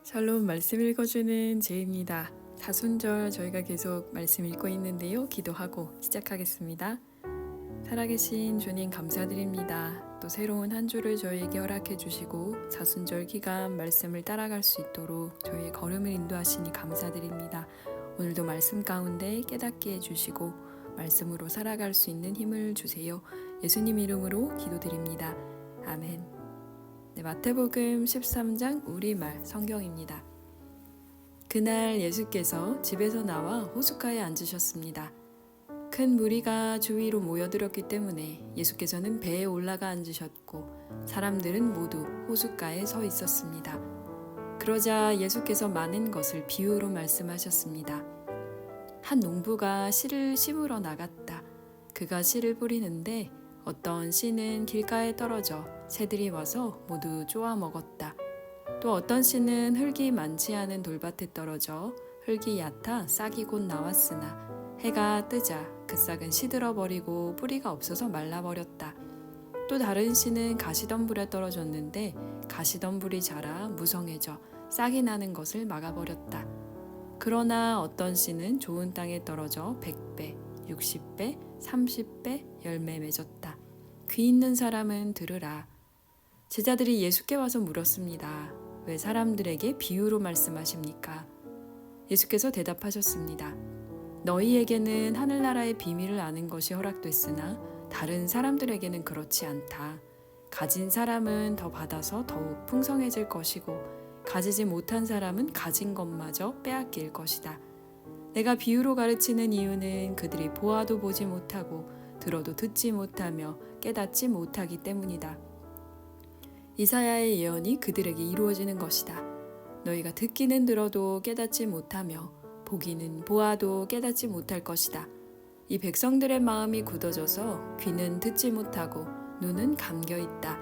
샬롬 말씀 읽어주는 제입니다. 사순절 저희가 계속 말씀 읽고 있는데요. 기도하고 시작하겠습니다. 살아계신 주님 감사드립니다. 또 새로운 한 주를 저희에게 허락해 주시고 사순절 기간 말씀을 따라갈 수 있도록 저희의 걸음을 인도하시니 감사드립니다. 오늘도 말씀 가운데 깨닫게 해주시고 말씀으로 살아갈 수 있는 힘을 주세요. 예수님 이름으로 기도드립니다. 아멘. 마태복음 13장 우리말 성경입니다. 그날 예수께서 집에서 나와 호숫가에 앉으셨습니다. 큰 무리가 주위로 모여들었기 때문에 예수께서는 배에 올라가 앉으셨고 사람들은 모두 호숫가에 서 있었습니다. 그러자 예수께서 많은 것을 비유로 말씀하셨습니다. 한 농부가 씨를 심으러 나갔다. 그가 씨를 뿌리는데 어떤 씨는 길가에 떨어져 새들이 와서 모두 쪼아 먹었다. 또 어떤 씨는 흙이 많지 않은 돌밭에 떨어져 흙이 얕아 싹이 곧 나왔으나 해가 뜨자 그 싹은 시들어 버리고 뿌리가 없어서 말라버렸다. 또 다른 씨는 가시덤불에 떨어졌는데 가시덤불이 자라 무성해져 싹이 나는 것을 막아버렸다. 그러나 어떤 씨는 좋은 땅에 떨어져 100배, 60배, 30배 열매 맺었다. 귀 있는 사람은 들으라. 제자들이 예수께 와서 물었습니다. 왜 사람들에게 비유로 말씀하십니까? 예수께서 대답하셨습니다. 너희에게는 하늘나라의 비밀을 아는 것이 허락됐으나 다른 사람들에게는 그렇지 않다. 가진 사람은 더 받아서 더욱 풍성해질 것이고 가지지 못한 사람은 가진 것마저 빼앗길 것이다. 내가 비유로 가르치는 이유는 그들이 보아도 보지 못하고 들어도 듣지 못하며 깨닫지 못하기 때문이다. 이사야의 예언이 그들에게 이루어지는 것이다. 너희가 듣기는 들어도 깨닫지 못하며 보기는 보아도 깨닫지 못할 것이다. 이 백성들의 마음이 굳어져서 귀는 듣지 못하고 눈은 감겨 있다.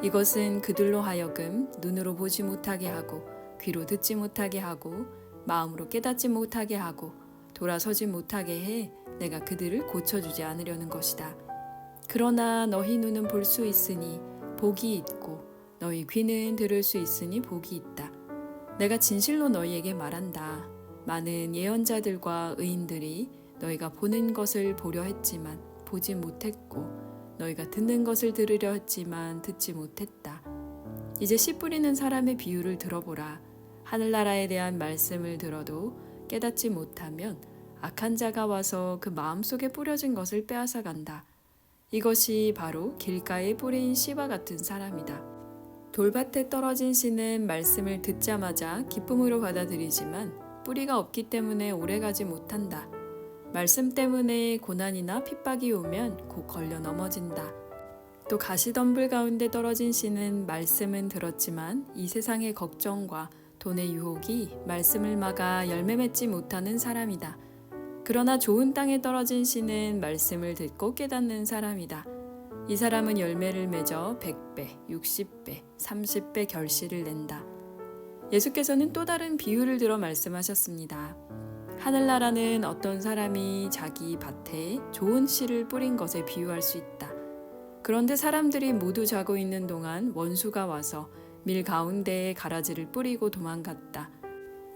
이것은 그들로 하여금 눈으로 보지 못하게 하고 귀로 듣지 못하게 하고 마음으로 깨닫지 못하게 하고 돌아서지 못하게 해 내가 그들을 고쳐주지 않으려는 것이다. 그러나 너희 눈은 볼 수 있으니 복이 있고 너희 귀는 들을 수 있으니 복이 있다. 내가 진실로 너희에게 말한다. 많은 예언자들과 의인들이 너희가 보는 것을 보려 했지만 보지 못했고 너희가 듣는 것을 들으려 했지만 듣지 못했다. 이제 씨 뿌리는 사람의 비유를 들어보라. 하늘나라에 대한 말씀을 들어도 깨닫지 못하면 악한 자가 와서 그 마음속에 뿌려진 것을 빼앗아 간다. 이것이 바로 길가에 뿌린 씨와 같은 사람이다. 돌밭에 떨어진 씨는 말씀을 듣자마자 기쁨으로 받아들이지만 뿌리가 없기 때문에 오래가지 못한다. 말씀 때문에 고난이나 핍박이 오면 곧 걸려 넘어진다. 또 가시덤불 가운데 떨어진 씨는 말씀은 들었지만 이 세상의 걱정과 돈의 유혹이 말씀을 막아 열매 맺지 못하는 사람이다. 그러나 좋은 땅에 떨어진 씨는 말씀을 듣고 깨닫는 사람이다. 이 사람은 열매를 맺어 100배, 60배, 30배 결실을 낸다. 예수께서는 또 다른 비유를 들어 말씀하셨습니다. 하늘나라는 어떤 사람이 자기 밭에 좋은 씨를 뿌린 것에 비유할 수 있다. 그런데 사람들이 모두 자고 있는 동안 원수가 와서 밀 가운데에 가라지를 뿌리고 도망갔다.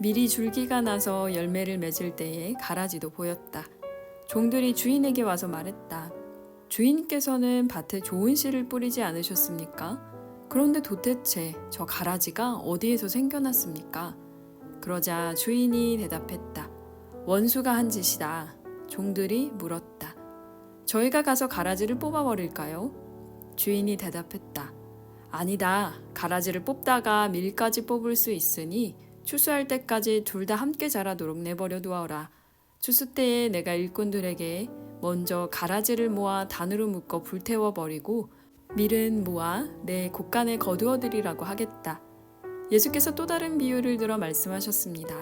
밀이 줄기가 나서 열매를 맺을 때에 가라지도 보였다. 종들이 주인에게 와서 말했다. 주인께서는 밭에 좋은 씨를 뿌리지 않으셨습니까? 그런데 도대체 저 가라지가 어디에서 생겨났습니까? 그러자 주인이 대답했다. 원수가 한 짓이다. 종들이 물었다. 저희가 가서 가라지를 뽑아버릴까요? 주인이 대답했다. 아니다. 가라지를 뽑다가 밀까지 뽑을 수 있으니 추수할 때까지 둘 다 함께 자라도록 내버려 두어라. 추수 때에 내가 일꾼들에게 먼저 가라지를 모아 단으로 묶어 불태워버리고 밀은 모아 내 곳간에 거두어들이라고 하겠다. 예수께서 또 다른 비유를 들어 말씀하셨습니다.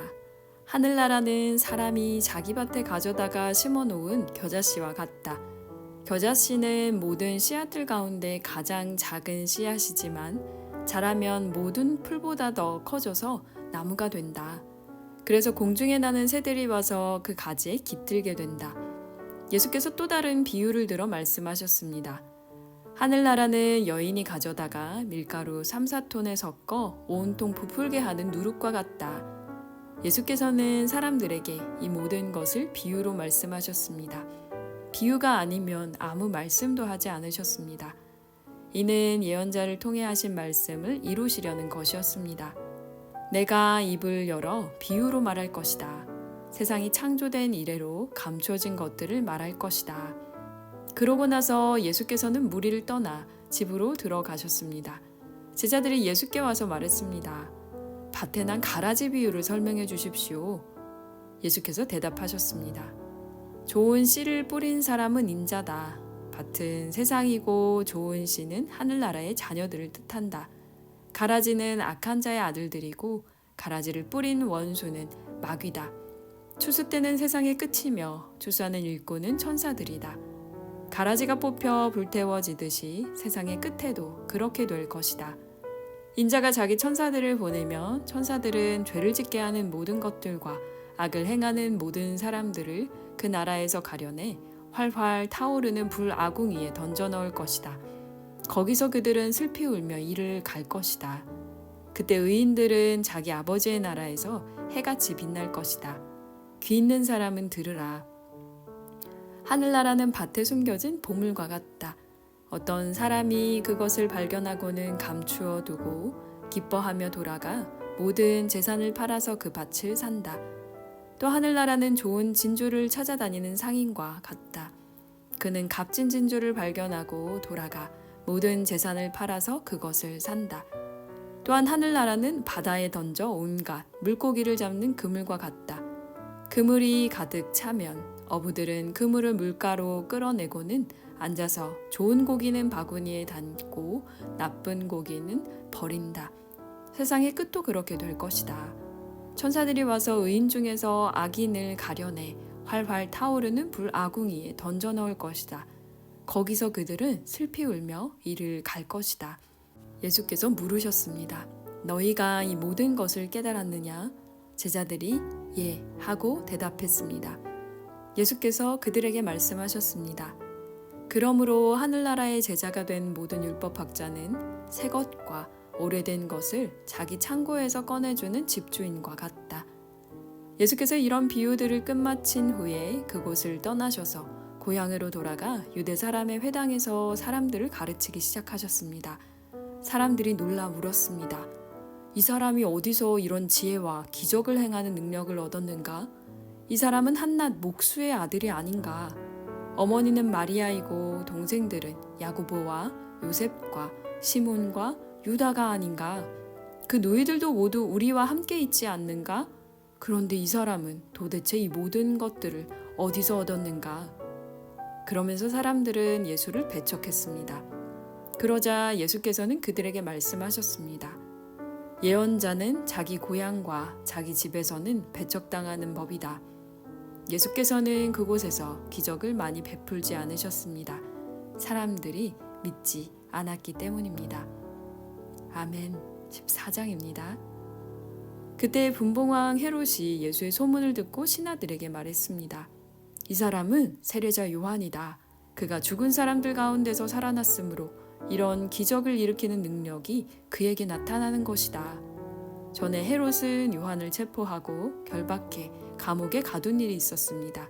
하늘나라는 사람이 자기 밭에 가져다가 심어놓은 겨자씨와 같다. 겨자씨는 모든 씨앗들 가운데 가장 작은 씨앗이지만 자라면 모든 풀보다 더 커져서 나무가 된다. 그래서 공중에 나는 새들이 와서 그 가지에 깃들게 된다. 예수께서 또 다른 비유를 들어 말씀하셨습니다. 하늘나라는 여인이 가져다가 밀가루 3-4톤에 섞어 온통 부풀게 하는 누룩과 같다. 예수께서는 사람들에게 이 모든 것을 비유로 말씀하셨습니다. 비유가 아니면 아무 말씀도 하지 않으셨습니다. 이는 예언자를 통해 하신 말씀을 이루시려는 것이었습니다. 내가 입을 열어 비유로 말할 것이다. 세상이 창조된 이래로 감춰진 것들을 말할 것이다. 그러고 나서 예수께서는 무리를 떠나 집으로 들어가셨습니다. 제자들이 예수께 와서 말했습니다. 밭에 난 가라지 비유를 설명해 주십시오. 예수께서 대답하셨습니다. 좋은 씨를 뿌린 사람은 인자다. 밭은 세상이고 좋은 씨는 하늘나라의 자녀들을 뜻한다. 가라지는 악한 자의 아들들이고 가라지를 뿌린 원수는 마귀다. 추수 때는 세상의 끝이며 추수하는 일꾼은 천사들이다. 가라지가 뽑혀 불태워지듯이 세상의 끝에도 그렇게 될 것이다. 인자가 자기 천사들을 보내면 천사들은 죄를 짓게 하는 모든 것들과 악을 행하는 모든 사람들을 그 나라에서 가려내 활활 타오르는 불아궁 위에 던져 넣을 것이다. 거기서 그들은 슬피 울며 이를 갈 것이다. 그때 의인들은 자기 아버지의 나라에서 해같이 빛날 것이다. 귀 있는 사람은 들으라. 하늘나라는 밭에 숨겨진 보물과 같다. 어떤 사람이 그것을 발견하고는 감추어 두고 기뻐하며 돌아가 모든 재산을 팔아서 그 밭을 산다. 또 하늘나라는 좋은 진주를 찾아다니는 상인과 같다. 그는 값진 진주를 발견하고 돌아가 모든 재산을 팔아서 그것을 산다. 또한 하늘나라는 바다에 던져 온갖 물고기를 잡는 그물과 같다. 그물이 가득 차면 어부들은 그물을 물가로 끌어내고는 앉아서 좋은 고기는 바구니에 담고 나쁜 고기는 버린다. 세상의 끝도 그렇게 될 것이다. 천사들이 와서 의인 중에서 악인을 가려내 활활 타오르는 불아궁 위에 던져 넣을 것이다. 거기서 그들은 슬피 울며 이를 갈 것이다. 예수께서 물으셨습니다. 너희가 이 모든 것을 깨달았느냐? 제자들이 예 하고 대답했습니다. 예수께서 그들에게 말씀하셨습니다. 그러므로 하늘나라의 제자가 된 모든 율법학자는 새 것과 오래된 것을 자기 창고에서 꺼내주는 집주인과 같다. 예수께서 이런 비유들을 끝마친 후에 그곳을 떠나셔서 고향으로 돌아가 유대 사람의 회당에서 사람들을 가르치기 시작하셨습니다. 사람들이 놀라 물었습니다. 이 사람이 어디서 이런 지혜와 기적을 행하는 능력을 얻었는가? 이 사람은 한낱 목수의 아들이 아닌가? 어머니는 마리아이고 동생들은 야고보와 요셉과 시몬과 유다가 아닌가? 그 너희들도 모두 우리와 함께 있지 않는가? 그런데 이 사람은 도대체 이 모든 것들을 어디서 얻었는가? 그러면서 사람들은 예수를 배척했습니다. 그러자 예수께서는 그들에게 말씀하셨습니다. 예언자는 자기 고향과 자기 집에서는 배척당하는 법이다. 예수께서는 그곳에서 기적을 많이 베풀지 않으셨습니다. 사람들이 믿지 않았기 때문입니다. 아멘. 14장입니다. 그때 분봉왕 헤롯이 예수의 소문을 듣고 신하들에게 말했습니다. 이 사람은 세례자 요한이다. 그가 죽은 사람들 가운데서 살아났으므로 이런 기적을 일으키는 능력이 그에게 나타나는 것이다. 전에 헤롯은 요한을 체포하고 결박해 감옥에 가둔 일이 있었습니다.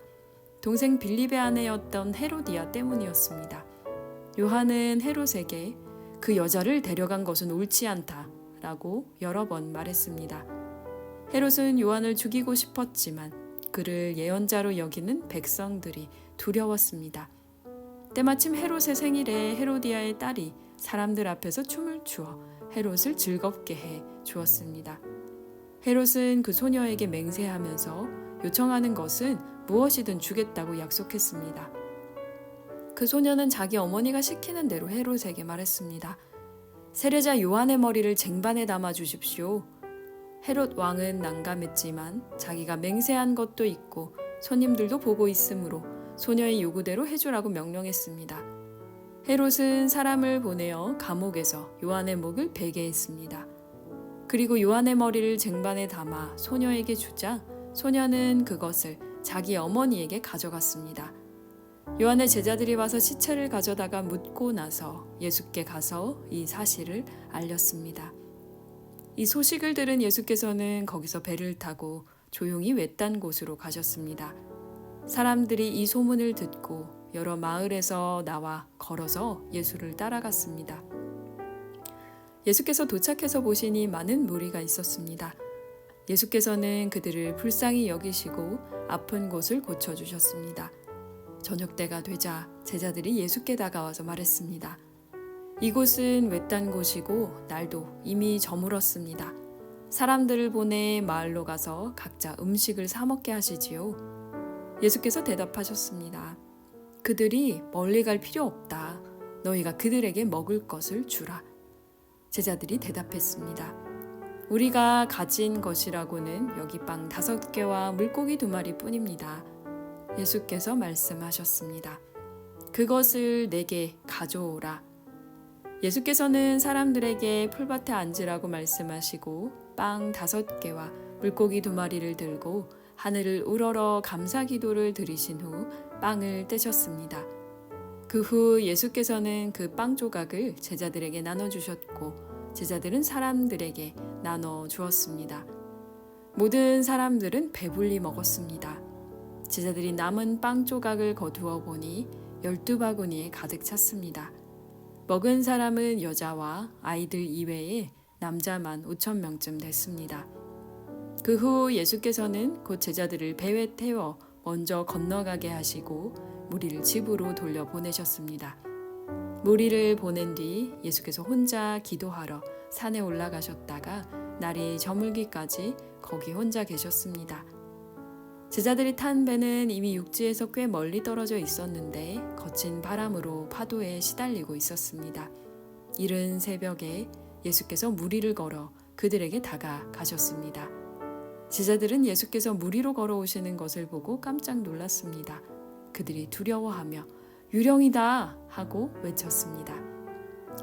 동생 빌립의 아내였던 헤로디아 때문이었습니다. 요한은 헤롯에게 그 여자를 데려간 것은 옳지 않다 라고 여러 번 말했습니다. 헤롯은 요한을 죽이고 싶었지만 그를 예언자로 여기는 백성들이 두려웠습니다. 때마침 헤롯의 생일에 헤로디아의 딸이 사람들 앞에서 춤을 추어 헤롯을 즐겁게 해 주었습니다. 헤롯은 그 소녀에게 맹세하면서 요청하는 것은 무엇이든 주겠다고 약속했습니다. 그 소녀는 자기 어머니가 시키는 대로 헤롯에게 말했습니다. 세례자 요한의 머리를 쟁반에 담아 주십시오. 헤롯 왕은 난감했지만 자기가 맹세한 것도 있고 손님들도 보고 있으므로 소녀의 요구대로 해주라고 명령했습니다. 헤롯은 사람을 보내어 감옥에서 요한의 목을 베게 했습니다. 그리고 요한의 머리를 쟁반에 담아 소녀에게 주자 소녀는 그것을 자기 어머니에게 가져갔습니다. 요한의 제자들이 와서 시체를 가져다가 묻고 나서 예수께 가서 이 사실을 알렸습니다. 이 소식을 들은 예수께서는 거기서 배를 타고 조용히 외딴 곳으로 가셨습니다. 사람들이 이 소문을 듣고 여러 마을에서 나와 걸어서 예수를 따라갔습니다. 예수께서 도착해서 보시니 많은 무리가 있었습니다. 예수께서는 그들을 불쌍히 여기시고 아픈 곳을 고쳐주셨습니다. 저녁 때가 되자 제자들이 예수께 다가와서 말했습니다. 이곳은 외딴 곳이고 날도 이미 저물었습니다. 사람들을 보내 마을로 가서 각자 음식을 사 먹게 하시지요. 예수께서 대답하셨습니다. 그들이 멀리 갈 필요 없다. 너희가 그들에게 먹을 것을 주라. 제자들이 대답했습니다. 우리가 가진 것이라고는 여기 빵 5개와 물고기 2마리 뿐입니다. 예수께서 말씀하셨습니다. 그것을 내게 가져오라. 예수께서는 사람들에게 풀밭에 앉으라고 말씀하시고 빵 5개와 물고기 2마리를 들고 하늘을 우러러 감사 기도를 드리신 후 빵을 떼셨습니다. 그 후 예수께서는 그 빵 조각을 제자들에게 나눠주셨고 제자들은 사람들에게 나눠 주었습니다. 모든 사람들은 배불리 먹었습니다. 제자들이 남은 빵 조각을 거두어 보니 12바구니에 가득 찼습니다. 먹은 사람은 여자와 아이들 이외에 남자만 5,000명쯤 됐습니다. 그 후 예수께서는 곧 제자들을 배에 태워 먼저 건너가게 하시고 무리를 집으로 돌려보내셨습니다. 무리를 보낸 뒤 예수께서 혼자 기도하러 산에 올라가셨다가 날이 저물기까지 거기 혼자 계셨습니다. 제자들이 탄 배는 이미 육지에서 꽤 멀리 떨어져 있었는데 거친 바람으로 파도에 시달리고 있었습니다. 이른 새벽에 예수께서 무리를 걸어 그들에게 다가가셨습니다. 제자들은 예수께서 무리로 걸어오시는 것을 보고 깜짝 놀랐습니다. 그들이 두려워하며 유령이다 하고 외쳤습니다.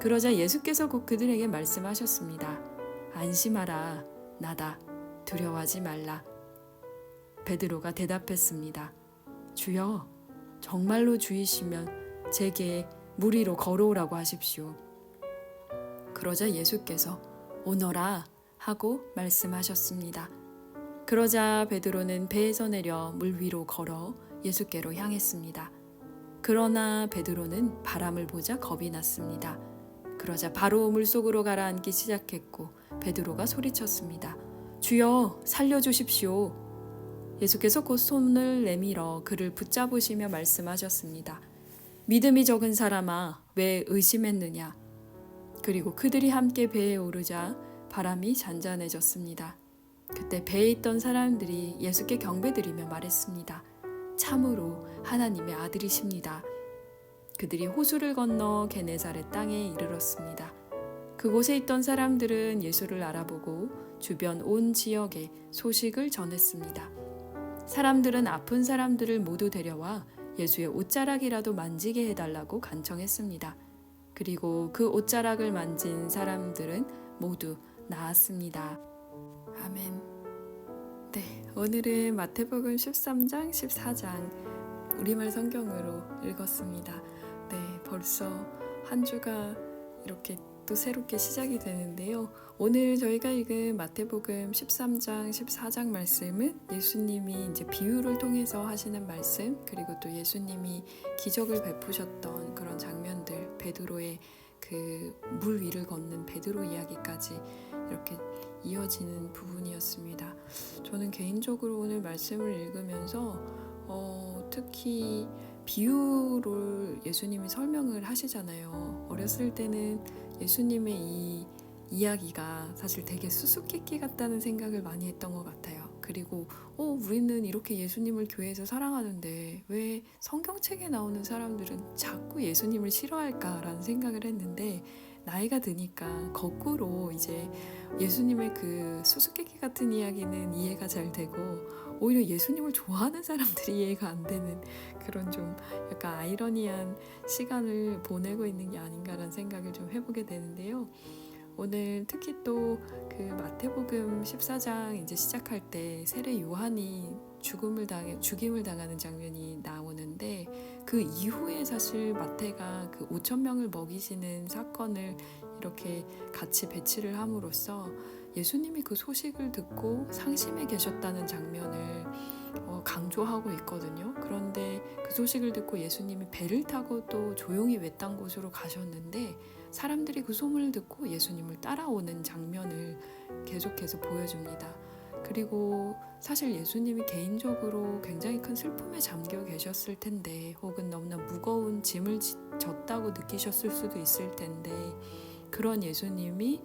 그러자 예수께서 곧 그들에게 말씀하셨습니다. 안심하라, 나다, 두려워하지 말라. 베드로가 대답했습니다. 주여, 정말로 주이시면 제게 무리로 걸어오라고 하십시오. 그러자 예수께서 오너라 하고 말씀하셨습니다. 그러자 베드로는 배에서 내려 물 위로 걸어 예수께로 향했습니다. 그러나 베드로는 바람을 보자 겁이 났습니다. 그러자 바로 물속으로 가라앉기 시작했고 베드로가 소리쳤습니다. 주여, 살려주십시오. 예수께서 곧 손을 내밀어 그를 붙잡으시며 말씀하셨습니다. 믿음이 적은 사람아, 왜 의심했느냐? 그리고 그들이 함께 배에 오르자 바람이 잔잔해졌습니다. 그때 배에 있던 사람들이 예수께 경배드리며 말했습니다. 참으로 하나님의 아들이십니다. 그들이 호수를 건너 게네사렛 땅에 이르렀습니다. 그곳에 있던 사람들은 예수를 알아보고 주변 온 지역에 소식을 전했습니다. 사람들은 아픈 사람들을 모두 데려와 예수의 옷자락이라도 만지게 해달라고 간청했습니다. 그리고 그 옷자락을 만진 사람들은 모두 나았습니다. 아멘. 네, 오늘은 마태복음 13장, 14장 우리말 성경으로 읽었습니다. 네, 벌써 한 주가 이렇게 또 새롭게 시작이 되는데요. 오늘 저희가 읽은 마태복음 13장, 14장 말씀은 예수님이 이제 비유를 통해서 하시는 말씀, 그리고 또 예수님이 기적을 베푸셨던 그런 장면들, 베드로의 그 물 위를 걷는 베드로 이야기까지 이렇게 이어지는 부분이었습니다. 저는 개인적으로 오늘 말씀을 읽으면서 특히 비유를 예수님이 설명을 하시잖아요. 어렸을 때는 예수님의 이 이야기가 사실 되게 수수께끼 같다는 생각을 많이 했던 것 같아요. 그리고 우리는 이렇게 예수님을 교회에서 사랑하는데 왜 성경책에 나오는 사람들은 자꾸 예수님을 싫어할까라는 생각을 했는데 나이가 드니까 거꾸로 이제 예수님의 그 수수께끼 같은 이야기는 이해가 잘 되고 오히려 예수님을 좋아하는 사람들이 이해가 안 되는 그런 좀 약간 아이러니한 시간을 보내고 있는 게 아닌가라는 생각을 좀 해보게 되는데요. 오늘 특히 또 그 마태복음 14장 이제 시작할 때 세례 요한이 죽임을 당하는 장면이 나오는데, 그 이후에 사실 마태가 그 5천 명을 먹이시는 사건을 이렇게 같이 배치를 함으로써 예수님이 그 소식을 듣고 상심해 계셨다는 장면을 강조하고 있거든요. 그런데 그 소식을 듣고 예수님이 배를 타고 또 조용히 외딴 곳으로 가셨는데, 사람들이 그 소문을 듣고 예수님을 따라오는 장면을 계속해서 보여줍니다. 그리고 사실 예수님이 개인적으로 굉장히 큰 슬픔에 잠겨 계셨을 텐데, 혹은 너무나 무거운 짐을 졌다고 느끼셨을 수도 있을 텐데, 그런 예수님이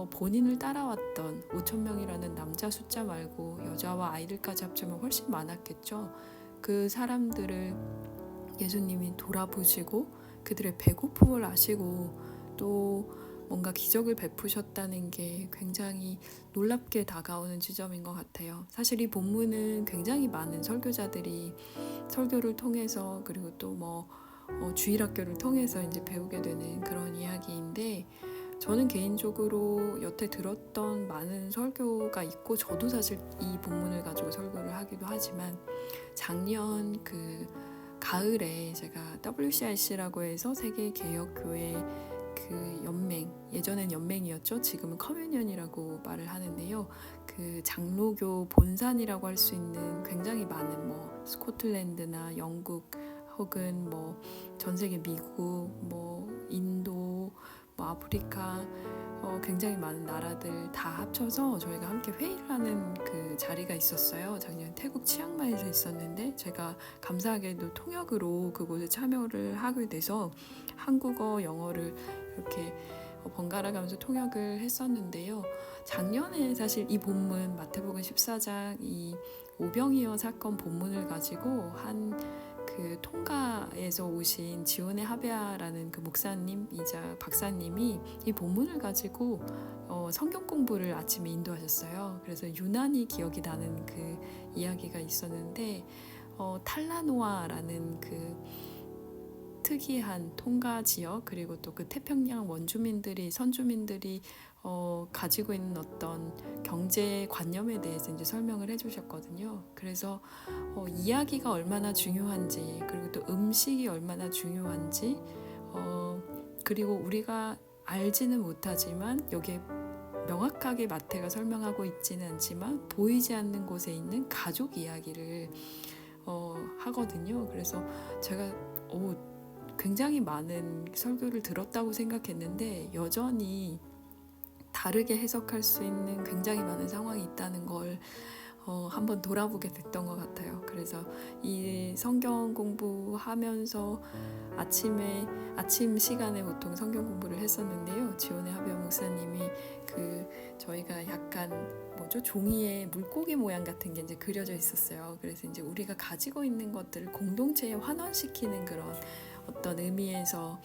본인을 따라왔던 5천 명이라는 남자 숫자 말고 여자와 아이들까지 합치면 훨씬 많았겠죠. 그 사람들을 예수님이 돌아보시고 그들의 배고픔을 아시고 또 뭔가 기적을 베푸셨다는 게 굉장히 놀랍게 다가오는 지점인 것 같아요. 사실 이 본문은 굉장히 많은 설교자들이 설교를 통해서, 그리고 또 주일학교를 통해서 이제 배우게 되는 그런 이야기인데, 저는 개인적으로 여태 들었던 많은 설교가 있고, 저도 사실 이 본문을 가지고 설교를 하기도 하지만, 작년 그 가을에 제가 WCIC라고 해서 세계개혁교회 그 연맹, 예전엔 연맹이었죠. 지금은 커뮤니언이라고 말을 하는데요. 그 장로교 본산이라고 할 수 있는 굉장히 많은 스코틀랜드나 영국, 혹은 전 세계 미국, 인도, 아프리카, 굉장히 많은 나라들 다 합쳐서 저희가 함께 회의를 하는 그 자리가 있었어요. 작년 태국 치앙마이에서 있었는데, 제가 감사하게도 통역으로 그곳에 참여를 하게 돼서 한국어, 영어를 이렇게 번갈아 가면서 통역을 했었는데요. 작년에 사실 이 본문 마태복음 14장 이 오병이어 사건 본문을 가지고 그 통가에서 오신 지온의 하베아라는 그 목사님이자 박사님이 이 본문을 가지고 성경 공부를 아침에 인도하셨어요. 그래서 유난히 기억이 나는 그 이야기가 있었는데, 탈라노아라는 그 특이한 통가 지역, 그리고 또 그 태평양 선주민들이 가지고 있는 어떤 경제 관념에 대해서 이제 설명을 해주셨거든요. 그래서 이야기가 얼마나 중요한지, 그리고 또 음식이 얼마나 중요한지, 그리고 우리가 알지는 못하지만 여기에 명확하게 마태가 설명하고 있지는 않지만 보이지 않는 곳에 있는 가족 이야기를 하거든요. 그래서 제가 굉장히 많은 설교를 들었다고 생각했는데, 여전히 다르게 해석할 수 있는 굉장히 많은 상황이 있다는 걸 한번 돌아보게 됐던 것 같아요. 그래서 이 성경 공부하면서 아침 시간에 보통 성경 공부를 했었는데요. 지온의 하비아 목사님이 저희가 약간 종이에 물고기 모양 같은 게 이제 그려져 있었어요. 그래서 이제 우리가 가지고 있는 것들을 공동체에 환원시키는 그런 어떤 의미에서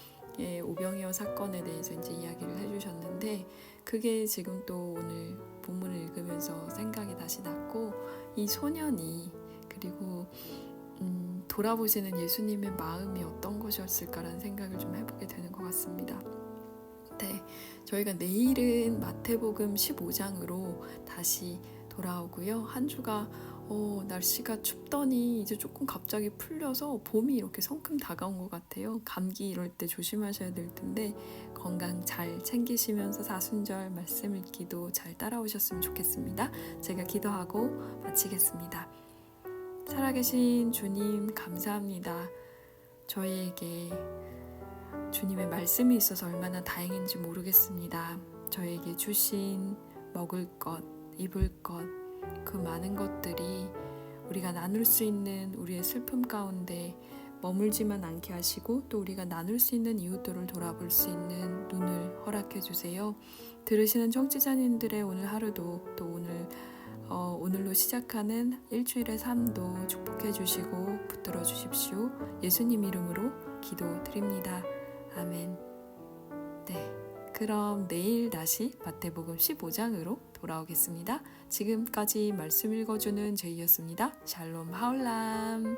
오병이어 사건에 대해서 이제 이야기를 해주셨는데, 그게 지금 또 오늘 본문을 읽으면서 생각이 다시 났고, 이 소년이, 그리고 돌아보시는 예수님의 마음이 어떤 것이었을까라는 생각을 좀 해보게 되는 것 같습니다. 네, 저희가 내일은 마태복음 15장으로 다시 돌아오고요. 한 주가 날씨가 춥더니 이제 조금 갑자기 풀려서 봄이 이렇게 성큼 다가온 것 같아요. 감기 이럴 때 조심하셔야 될 텐데, 건강 잘 챙기시면서 사순절 말씀 읽기도 잘 따라오셨으면 좋겠습니다. 제가 기도하고 마치겠습니다. 살아계신 주님 감사합니다. 저희에게 주님의 말씀이 있어서 얼마나 다행인지 모르겠습니다. 저에게 주신 먹을 것, 입을 것, 그 많은 것들이 우리가 나눌 수 있는 우리의 슬픔 가운데 머물지만 않게 하시고, 또 우리가 나눌 수 있는 이웃들을 돌아볼 수 있는 눈을 허락해 주세요. 들으시는 청취자님들의 오늘 하루도, 또 오늘로 시작하는 일주일의 삶도 축복해 주시고 붙들어 주십시오. 예수님 이름으로 기도드립니다. 아멘. 네, 그럼 내일 다시 마태복음 15장으로 돌아오겠습니다. 지금까지 말씀 읽어주는 제이였습니다. 샬롬 하울람.